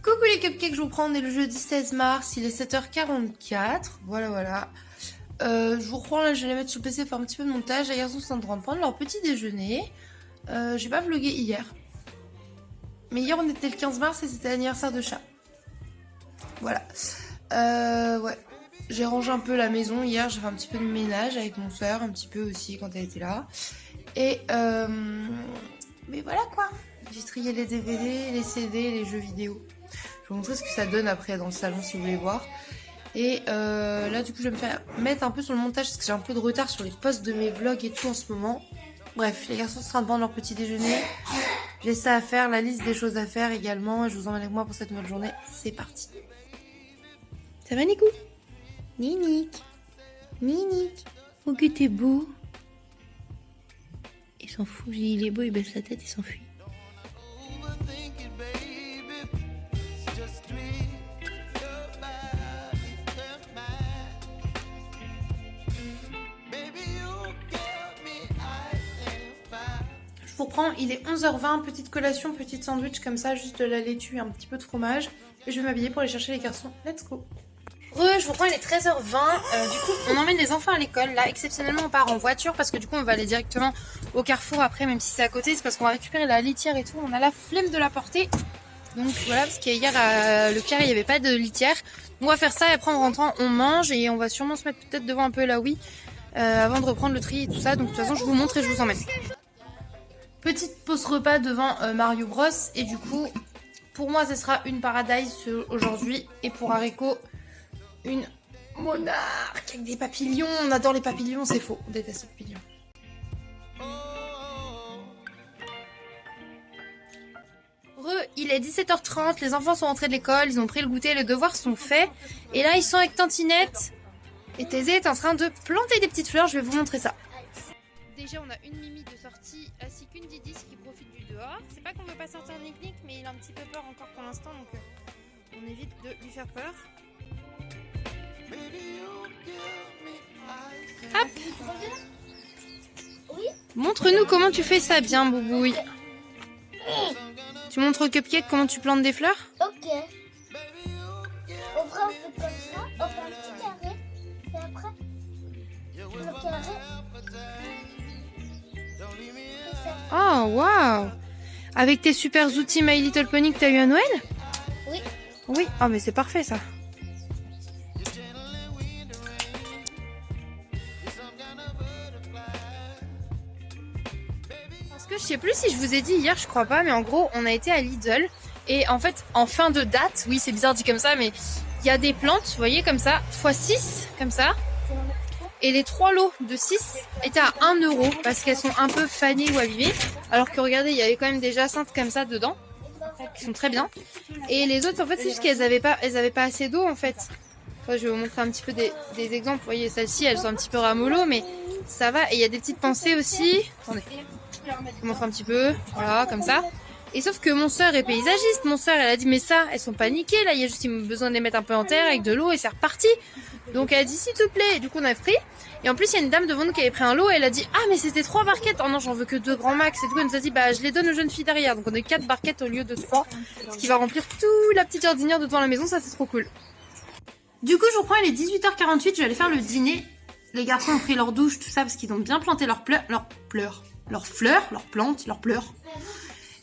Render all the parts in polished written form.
Coucou les cupcakes, je vous prends, on est le jeudi 16 mars, il est 7h44, voilà. Je vous reprends là, je vais les mettre sur le PC, faire un petit peu de montage. Les garçons sont en train de prendre leur petit déjeuner. J'ai pas vlogué hier. Mais hier on était le 15 mars et c'était l'anniversaire de chat. Voilà. Ouais. J'ai rangé un peu la maison hier, j'ai fait un petit peu de ménage avec mon soeur, un petit peu aussi quand elle était là. Et mais voilà quoi. J'ai trié les DVD, les CD, les jeux vidéo. Je vais vous montrer ce que ça donne après dans le salon si vous voulez voir. Et là du coup je vais me faire mettre un peu sur le montage parce que j'ai un peu de retard sur les posts de mes vlogs et tout en ce moment. Bref, les garçons sont en train de prendre leur petit déjeuner. J'ai ça à faire, la liste des choses à faire également. Et je vous emmène avec moi pour cette nouvelle journée. C'est parti. Ça va Nico? Ninic. Oh que t'es beau. Il s'en fout, il est beau, il baisse la tête, il s'enfuit. Je vous reprends, il est 11h20, petite collation, petite sandwich comme ça, juste de la laitue et un petit peu de fromage. Et je vais m'habiller pour aller chercher les garçons. Let's go. Je vous reprends, il est 13h20. Du coup, on emmène les enfants à l'école. Là, exceptionnellement, on part en voiture parce que du coup, on va aller directement au Carrefour après, même si c'est à côté. C'est parce qu'on va récupérer la litière et tout. On a la flemme de la porter. Donc voilà, parce qu'hier, à Leclerc, il n'y avait pas de litière. On va faire ça et après, en rentrant, on mange et on va sûrement se mettre peut-être devant un peu la Wii avant de reprendre le tri et tout ça. Donc de toute façon, je vous montre et je vous emmène. Petite pause repas devant Mario Bros. Et du coup, pour moi, ce sera une Paradise aujourd'hui. Et pour Haricot, une Monarque avec des papillons. On adore les papillons, c'est faux. On déteste les papillons. Il est 17h30, les enfants sont rentrés de l'école, ils ont pris le goûter, les devoirs sont faits. Et là, ils sont avec Tantinette. Et Thésée est en train de planter des petites fleurs, je vais vous montrer ça. Déjà, on a une Mimi de sortie ainsi qu'une Didis qui profite du dehors. C'est pas qu'on veut pas sortir en nique-nique, mais il a un petit peu peur encore pour l'instant, donc on évite de lui faire peur. Hop. Montre-nous comment tu fais ça bien, Boubouille. Tu montres au cupcake comment tu plantes des fleurs? Ok. On fera un peu comme ça, on fait un petit carré, et après, le carré, Oh, waouh! Avec tes super outils My Little Pony que t'as eu à Noël? oui. Oui, oh mais c'est parfait ça. Parce que je sais plus si je vous ai dit hier, je crois pas, mais en gros, on a été à Lidl. Et en fait, en fin de date, oui, c'est bizarre dit comme ça, mais il y a des plantes, vous voyez, comme ça, x6, comme ça. Et les 3 lots de 6 étaient à 1 € parce qu'elles sont un peu fanées ou abîmées. Alors que regardez, il y avait quand même des jacinthes comme ça dedans, qui sont très bien. Et les autres, en fait, c'est juste qu'elles avaient pas assez d'eau, en fait. Enfin, je vais vous montrer un petit peu des exemples. Vous voyez, celles-ci, elles sont un petit peu ramollo, mais ça va. Et il y a des petites pensées aussi. Attendez, je vous montre un petit peu. Voilà, comme ça. Et sauf que mon soeur est paysagiste. Mon soeur, elle a dit, mais ça, elles sont pas niquées. Là, il y a juste besoin de les mettre un peu en terre avec de l'eau et c'est reparti. Donc elle a dit, s'il te plaît. Et du coup, on a pris. Et en plus, il y a une dame devant nous qui avait pris un lot et elle a dit, ah, mais c'était 3 barquettes. Oh non, j'en veux que 2 grands max. Et du coup, elle nous a dit, bah, je les donne aux jeunes filles derrière. Donc on a eu 4 barquettes au lieu de 3. Ce qui va remplir toute la petite jardinière de devant la maison. Ça, c'est trop cool. Du coup, je reprends, il est 18h48. Je vais aller faire le dîner. Les garçons ont pris leur douche, tout ça, parce qu'ils ont bien planté leurs fleurs, leurs plantes, leurs pleurs.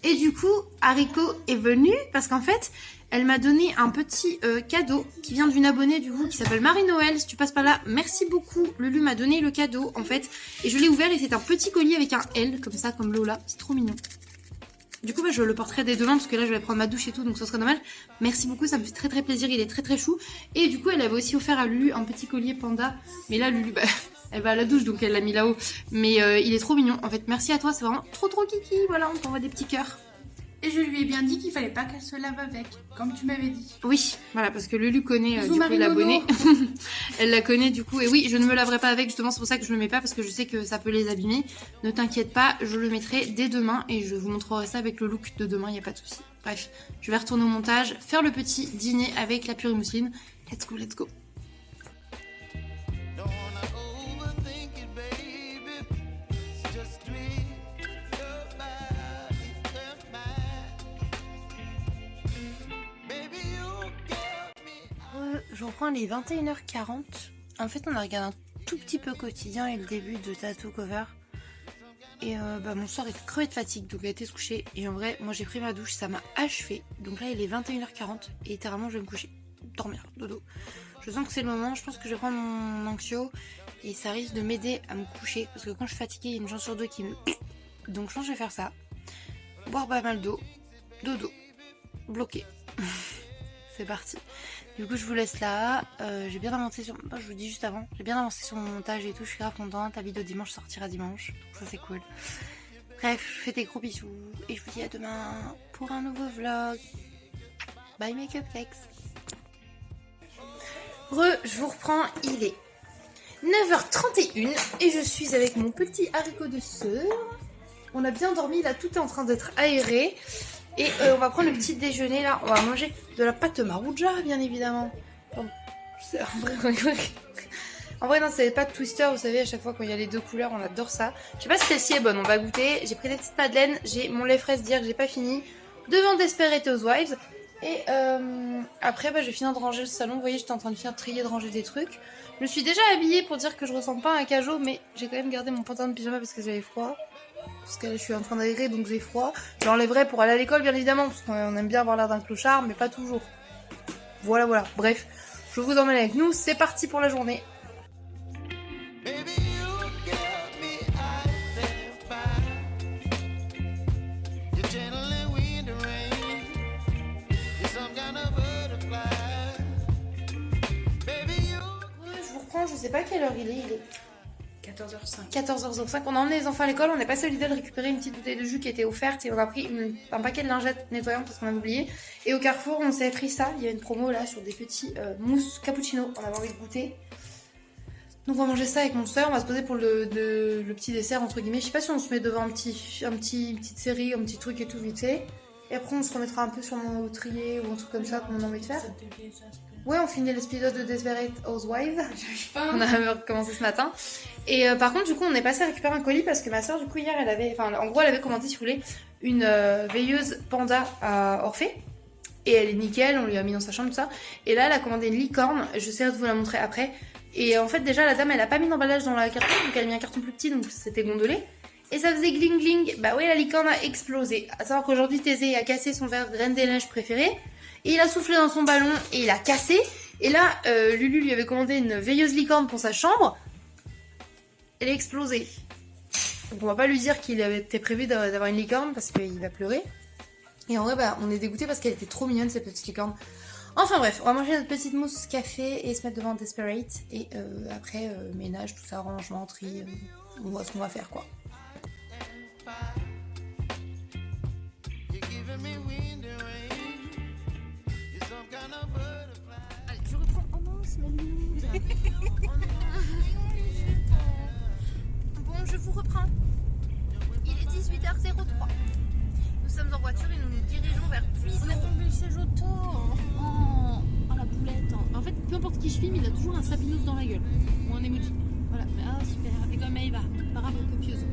Et du coup, Haricot est venue parce qu'en fait, elle m'a donné un petit cadeau qui vient d'une abonnée du coup qui s'appelle Marie-Noël. Si tu passes par là, merci beaucoup. Lulu m'a donné le cadeau en fait. Et je l'ai ouvert et c'est un petit collier avec un L comme ça, comme Lola. C'est trop mignon. Du coup, bah, je le porterai dès demain parce que là, je vais prendre ma douche et tout, donc ce serait dommage. Merci beaucoup, ça me fait très très plaisir. Il est très très chou. Et du coup, elle avait aussi offert à Lulu un petit collier panda. Mais là, Lulu, bah, elle va à la douche, donc elle l'a mis là-haut. Mais il est trop mignon. En fait, merci à toi, c'est vraiment trop trop kiki. Voilà, on t'envoie des petits cœurs. Et je lui ai bien dit qu'il fallait pas qu'elle se lave avec, comme tu m'avais dit. Oui, voilà, parce que Lulu connaît du coup l'abonnée. Elle la connaît du coup. Et oui, je ne me laverai pas avec, justement, c'est pour ça que je ne le mets pas, parce que je sais que ça peut les abîmer. Ne t'inquiète pas, je le mettrai dès demain et je vous montrerai ça avec le look de demain, il n'y a pas de souci. Bref, je vais retourner au montage, faire le petit dîner avec la purée mousseline. Let's go, let's go. Baby, Je reprends les 21h40. En fait, on a regardé un tout petit peu Quotidien et le début de Tattoo Cover. Et mon soir est crevé de fatigue, donc il a été se coucher. Et en vrai, moi j'ai pris ma douche, ça m'a achevé. Donc là, il est 21h40 et littéralement, je vais me coucher. Dormir, dodo. Je sens que c'est le moment, je pense que je vais prendre mon anxio. Et ça risque de m'aider à me coucher. Parce que quand je suis fatiguée, il y a une chance sur deux qui me... Donc je pense que je vais faire ça. Boire pas mal d'eau. Dodo. Bloqué. C'est parti. Du coup je vous laisse là. J'ai bien avancé sur... je vous dis juste avant. J'ai bien avancé sur mon montage et tout. Je suis grave contente. La vidéo dimanche sortira dimanche. Donc ça c'est cool. Bref, je fais des gros bisous. Et je vous dis à demain pour un nouveau vlog. Bye mes cupcakes. Je vous reprends. Il est 9h31 et je suis avec mon petit haricot de sœur. On a bien dormi, là tout est en train d'être aéré. Et on va prendre le petit déjeuner là. On va manger de la pâte maruja bien évidemment. En vrai non, c'est pas de Twister, vous savez, à chaque fois quand il y a les deux couleurs, on adore ça. Je sais pas si celle-ci est bonne, on va goûter. J'ai pris des petites madeleines, j'ai mon lait fraise d'hier que j'ai pas fini. Devant Desperate Housewives. Et après je vais finir de ranger le salon. Vous voyez, j'étais en train de finir de trier, de ranger des trucs. Je me suis déjà habillée pour dire que je ressemble pas à un cajot, mais j'ai quand même gardé mon pantalon de pyjama parce que j'avais froid. Parce que là, je suis en train d'aérer donc j'ai froid. Je l'enlèverai pour aller à l'école bien évidemment, parce qu'on aime bien avoir l'air d'un clochard, mais pas toujours. Voilà. Bref, je vous emmène avec nous, c'est parti pour la journée. Je sais pas quelle heure il est 14h05. 14h05. On a emmené les enfants à l'école, on est passé au Lidl récupérer une petite bouteille de jus qui était offerte et on a pris un paquet de lingettes nettoyantes parce qu'on avait oublié. Et au Carrefour, on s'est pris ça. Il y a une promo là sur des petits mousse cappuccino. On avait envie de goûter. Donc on va manger ça avec mon soeur. On va se poser pour le petit dessert entre guillemets. Je sais pas si on se met devant une petite série, un petit truc et tout vite fait. Et après on se remettra un peu sur mon trier ou un truc comme ça comme on a envie de faire. Ouais, on finit l'épisode de Desperate Housewives. On a recommencé ce matin. Et par contre, du coup, on est passé à récupérer un colis parce que ma soeur, du coup, hier, elle avait commandé, si vous voulez, une veilleuse panda à Orphée. Et elle est nickel, on lui a mis dans sa chambre, tout ça. Et là, elle a commandé une licorne. J'essaierai de vous la montrer après. Et en fait, déjà, la dame, elle a pas mis d'emballage dans la carton. Donc, elle a mis un carton plus petit, donc c'était gondolé. Et ça faisait gling gling. Bah oui, la licorne a explosé. À savoir qu'aujourd'hui, Thésée a cassé son verre graine des neiges préféré. Et il a soufflé dans son ballon et il a cassé. Et là, Lulu lui avait commandé une veilleuse licorne pour sa chambre. Elle a explosé. Donc on va pas lui dire qu'il avait été prévu d'avoir une licorne parce qu'il va pleurer. Et en vrai, on est dégoûté parce qu'elle était trop mignonne cette petite licorne. Enfin bref, on va manger notre petite mousse café et se mettre devant Desperate. Et après, ménage, tout ça, rangement, tri. On voit ce qu'on va faire quoi. Allez, je reprends. Oh non, c'est ma minute. Oh non. Bon, je vous reprends. Il est 18h03. Nous sommes en voiture et nous nous dirigeons vers Puiseaux. On a tombé le siège auto. Oh la boulette. En fait, peu importe qui je filme, il a toujours un sapinos dans la gueule. Ou un emoji. Voilà. Ah super. Et comme Maëva. Bravo, copieuse.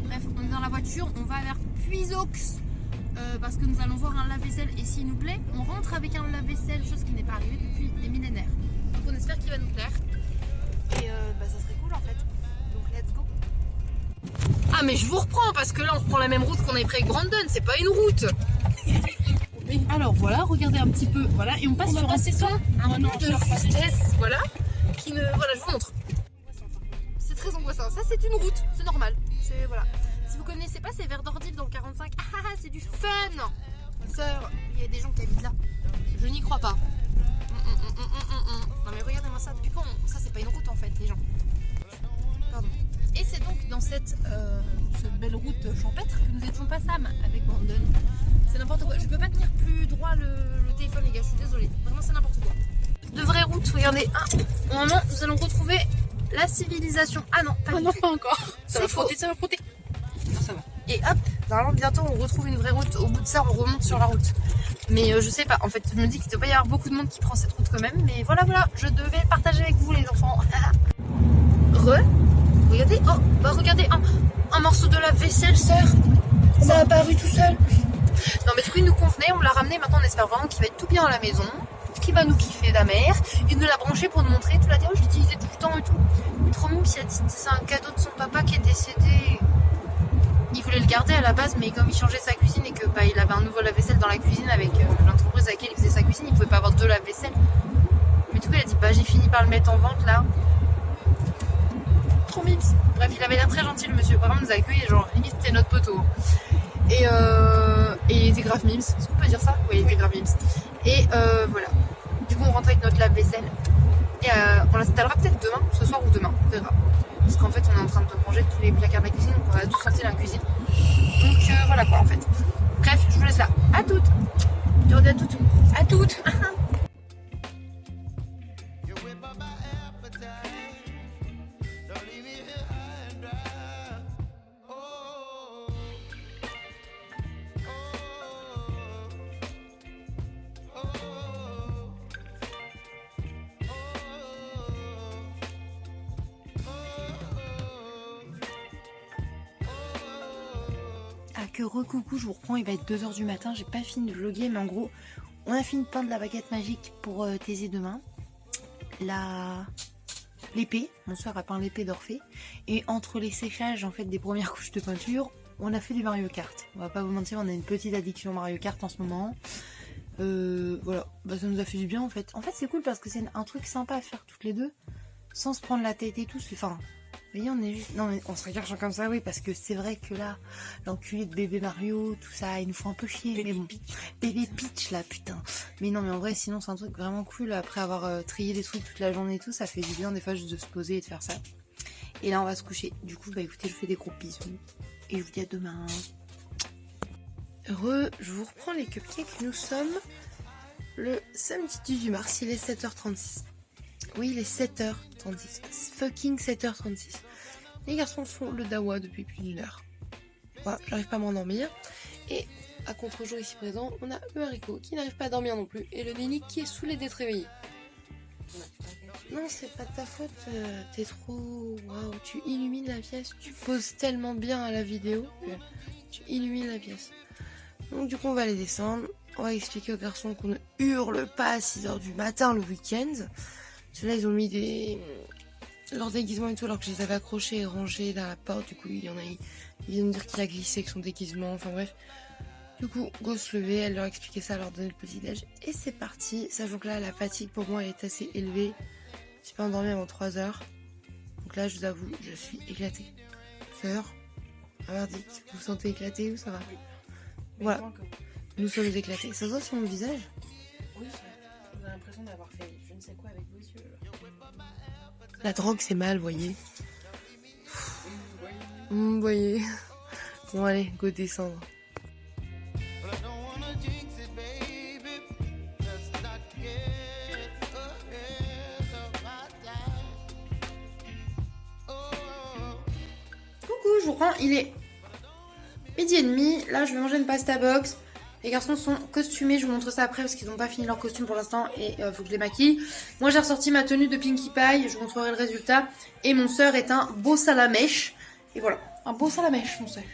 Bref, on est dans la voiture, on va vers Puiseaux. Parce que nous allons voir un lave-vaisselle et s'il nous plaît, on rentre avec un lave-vaisselle, chose qui n'est pas arrivée depuis des millénaires. Donc on espère qu'il va nous plaire. Et ça serait cool en fait. Donc let's go. Ah mais je vous reprends parce que là on reprend la même route qu'on avait pris avec Brandon, c'est pas une route. Alors voilà, regardez un petit peu. Voilà, et on passe sur un saison. Un nom de justesse, voilà. Voilà, je vous montre. C'est très angoissant. Ça c'est une route, c'est normal. Voilà. Si vous connaissez pas, c'est vers d'Ordive dans le 45. Ah, c'est du fun. Sœur, il y a des gens qui habitent là. Je n'y crois pas. Non mais regardez-moi ça. Depuis quand ça c'est pas une route en fait, les gens. Pardon. Et c'est donc dans cette belle route champêtre que nous étions pas Sam avec Brandon. C'est n'importe quoi. Je peux pas tenir plus droit le téléphone les gars. Je suis désolée. Vraiment c'est n'importe quoi. De vraies routes. Regardez. Au moment nous allons retrouver la civilisation. Ah non, pas, pas encore. Ça va frotter, ça va frotter. Non, ça va. Et hop, normalement bientôt on retrouve une vraie route. Au bout de ça on remonte sur la route. Mais je sais pas, en fait je me dis qu'il doit pas y avoir beaucoup de monde qui prend cette route quand même. Mais voilà, je devais partager avec vous les enfants. Regardez, regardez un morceau de la vaisselle sœur. Ça a apparu tout seul. Non mais du coup il nous convenait, on l'a ramené, maintenant on espère vraiment qu'il va être tout bien à la maison. qui va nous kiffer la mère. Il nous l'a branché pour nous montrer tout la théorie, je l'utilisais tout le temps et tout. Mais trop mime, si elle dit c'est un cadeau de son papa qui est décédé. Il voulait le garder à la base, mais comme il changeait sa cuisine et que il avait un nouveau lave-vaisselle dans la cuisine avec l'entreprise à laquelle il faisait sa cuisine, il pouvait pas avoir deux lave-vaisselle. Mais du coup il a dit j'ai fini par le mettre en vente là. Trop mimes. Bref, il avait l'air très gentil le monsieur, vraiment nous a accueillis, genre limite c'était notre poteau. Et il était grave mimes, est-ce qu'on peut dire ça? Oui, il était grave mimes. Et voilà. Du coup on rentre avec notre lave-vaisselle. Et on l'installera peut-être demain, ce soir ou demain, on verra. Parce qu'en fait on est en train de ranger tous les placards de la cuisine, donc on va tout sortir dans la cuisine. Donc voilà quoi en fait. Bref, je vous laisse là. À toutes. Je dis à toutes. À toutes. Que recoucou, je vous reprends, il va être 2h du matin, j'ai pas fini de vlogger, mais en gros, on a fini de peindre la baguette magique pour Thésée demain. L'épée, mon soeur a peint l'épée d'Orphée, et entre les séchages en fait des premières couches de peinture, on a fait du Mario Kart. On va pas vous mentir, on a une petite addiction Mario Kart en ce moment. Voilà, ça nous a fait du bien en fait. En fait c'est cool parce que c'est un truc sympa à faire toutes les deux, sans se prendre la tête et tout, enfin... Vous voyez, on est juste... Non mais on se regarde comme ça, oui, parce que c'est vrai que là, l'enculé de bébé Mario, tout ça, il nous faut un peu chier, mais bon. Bébé Peach là, putain. Mais non mais en vrai, sinon c'est un truc vraiment cool, après avoir trié des trucs toute la journée et tout, ça fait du bien des fois juste de se poser et de faire ça. Et là on va se coucher. Du coup, écoutez, je vous fais des gros bisous. Et je vous dis à demain. Je vous reprends les cupcakes, nous sommes le samedi 18 mars, il est 7h36. Oui, il est 7h36. Fucking 7h36. Les garçons font le dawa depuis plus d'une heure. Voilà, j'arrive pas à m'endormir. Et à contre-jour ici présent, on a le haricot qui n'arrive pas à dormir non plus. Et le Néni qui est saoulé d'être réveillé. Non, c'est pas de ta faute. T'es trop... Waouh, tu illumines la pièce. Tu poses tellement bien à la vidéo que tu illumines la pièce. Donc du coup, on va aller descendre. On va expliquer aux garçons qu'on ne hurle pas à 6h du matin le week-end. Ceux-là, ils ont mis leur déguisement et tout, alors que je les avais accrochés et rangés dans la porte. Du coup, il y en a, ils viennent me dire qu'il a glissé avec son déguisement. Enfin bref. Du coup, go se lever, elle leur expliquait ça, leur donner le petit déj. Et c'est parti. Sachant que là, la fatigue pour moi elle est assez élevée. Je suis pas endormie avant 3h. Donc là, je vous avoue, je suis éclatée. Sœur, verdict, vous vous sentez éclatée ou ça va? Voilà. Nous sommes éclatés. Ça se voit sur mon visage? Oui, j'ai l'impression d'avoir fait je ne sais quoi avec vos yeux. La drogue, c'est mal, voyez. Voyez. Bon, allez, go descendre. Coucou, je vous reprends. Il est 12h30. Là, je vais manger une pasta box. Les garçons sont costumés, je vous montre ça après parce qu'ils n'ont pas fini leur costume pour l'instant et faut que je les maquille. Moi j'ai ressorti ma tenue de Pinkie Pie, je vous montrerai le résultat. Et mon soeur est un beau salamèche. Et voilà, un beau salamèche mon soeur.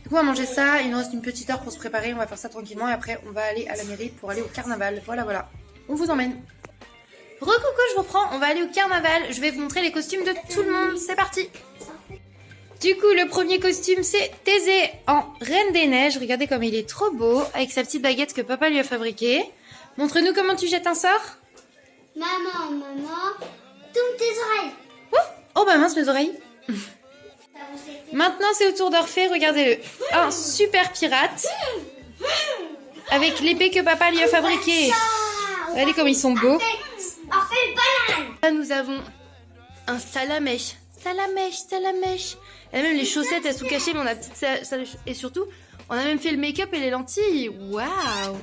Du coup on va manger ça, il nous reste une petite heure pour se préparer, on va faire ça tranquillement et après on va aller à la mairie pour aller au carnaval. Voilà, on vous emmène. Recoucou, je vous reprends, on va aller au carnaval, je vais vous montrer les costumes de tout le monde, c'est parti. Du coup, le premier costume, c'est Thésée en Reine des Neiges. Regardez comme il est trop beau, avec sa petite baguette que papa lui a fabriquée. Montre-nous comment tu jettes un sort. Maman, tourne tes oreilles. Oh bah mince, mes oreilles. Maintenant, c'est au tour d'Orphée, regardez-le. Un super pirate, avec l'épée que papa lui a fabriquée. Regardez comme ils sont beaux. Là, nous avons un salamèche. Salamèche. Et même les chaussettes, elles sont cachées, mais on a petite salamèche. Et surtout, on a même fait le make-up et les lentilles. Waouh.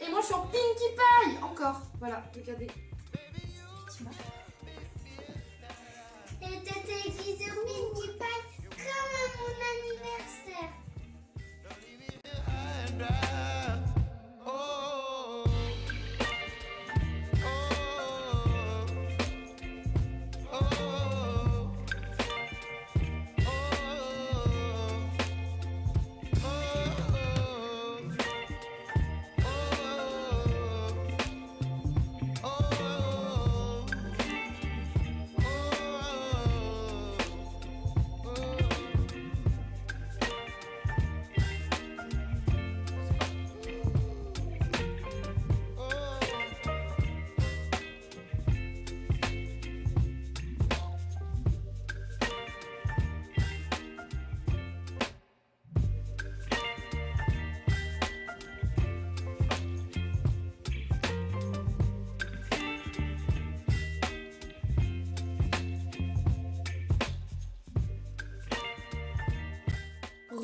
Et moi, je suis en Pinkie Pie. Encore. Voilà, regardez. Et t'étais déguisée en Pinkie Pie comme à mon anniversaire.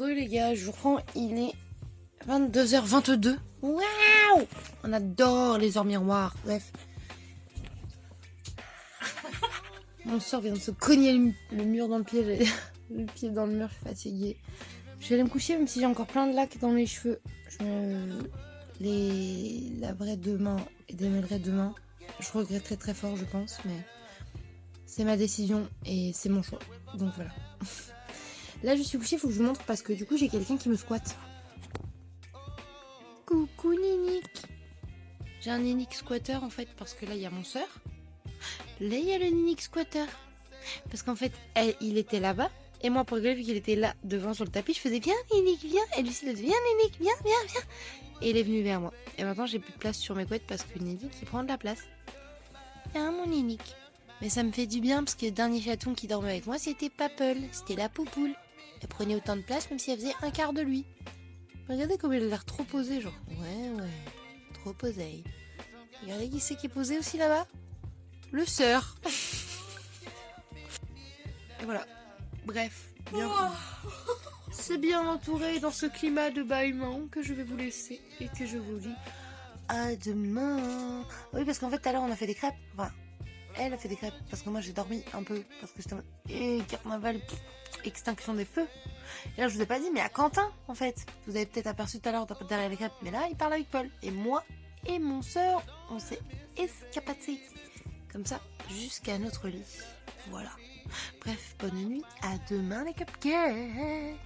Les gars, je vous reprends, il est 22h22. Waouh! On adore les heures miroirs. Bref. Mon soeur vient de se cogner le mur dans le pied. J'ai le pied dans le mur, je suis fatiguée. Je vais aller me coucher même si j'ai encore plein de lacs dans les cheveux. Je me les laverai demain et démêlerai demain. Je regretterai très fort, je pense, mais c'est ma décision et c'est mon choix. Donc voilà. Là, je suis couchée, il faut que je vous montre parce que du coup, j'ai quelqu'un qui me squatte. Coucou Ninic. J'ai un Ninic squatter en fait parce que là, il y a mon soeur. Là, il y a le Ninic squatter. Parce qu'en fait, il était là-bas. Et moi, pour rigoler, vu qu'il était là, devant sur le tapis, je faisais viens Ninic, viens. Et Lucie, elle disait viens Ninic, viens, viens, viens. Et il est venu vers moi. Et maintenant, j'ai plus de place sur mes couettes parce que Ninic, il prend de la place. Viens mon Ninic. Mais ça me fait du bien parce que le dernier chaton qui dormait avec moi, c'était Papel. C'était la poupoule. Elle prenait autant de place même si elle faisait un quart de lui. Regardez comme elle a l'air trop posée, genre. Ouais, trop posée. Regardez qui c'est qui est posé aussi là-bas. Le sœur. Et voilà. Bref, bien. C'est bien entouré dans ce climat de bâillement que je vais vous laisser et que je vous dis à demain. Oui, parce qu'en fait, tout à l'heure, on a fait des crêpes. Enfin, elle a fait des crêpes parce que moi, j'ai dormi un peu parce que c'était carnaval, extinction des feux. Et là, je vous ai pas dit, mais à Quentin, en fait. Vous avez peut-être aperçu tout à l'heure derrière les crêpes, mais là, il parle avec Paul. Et moi et mon soeur, on s'est escapatés. Comme ça, jusqu'à notre lit. Voilà. Bref, bonne nuit. À demain, les cupcakes.